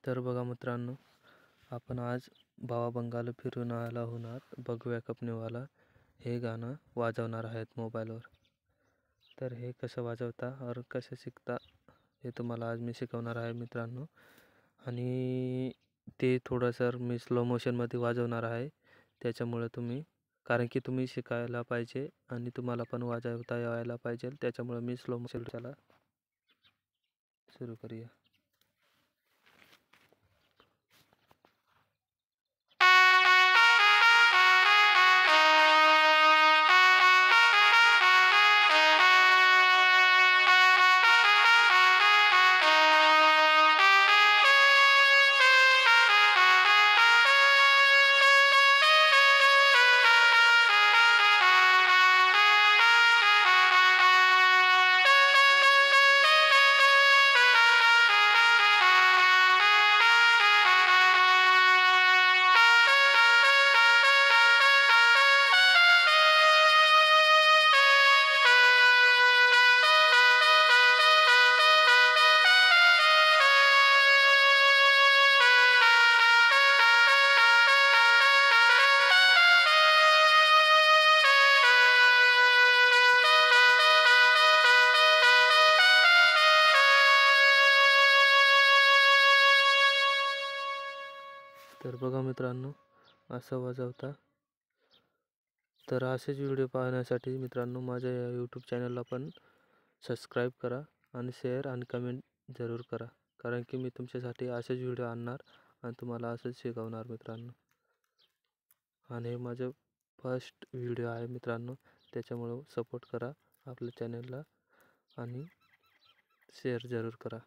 तर बघा मित्रांनो, आपण आज भावा बंगाल फिरून आला होणार बघूया कपनीवाला हे गाणं वाजवणार आहेत मोबाईलवर। तर हे कसं वाजवता और कसं शिकता हे तुम्हाला आज मी शिकवणार आहे मित्रांनो। आणि ते थोडंसं मी स्लो मोशनमध्ये वाजवणार आहे, त्याच्यामुळे तुम्ही कारण की तुम्ही शिकायला पाहिजे आणि तुम्हाला पण वाजवता यायला पाहिजे, त्याच्यामुळे मी स्लो मोशन त्याला सुरू करूया। तर बघा मित्रांनो, असं वाजवता। तर असेच व्हिडिओ पाहण्यासाठी मित्रांनो माझ्या या यूट्यूब चॅनलला पण सबस्क्राईब करा आणि शेअर आणि कमेंट जरूर करा, कारण की मी तुमच्यासाठी असेच व्हिडिओ आणणार आणि तुम्हाला असंच शिकवणार मित्रांनो। आणि हे माझं फर्स्ट व्हिडिओ आहे मित्रांनो, त्याच्यामुळे सपोर्ट करा आपल्या चॅनलला आणि शेअर जरूर करा।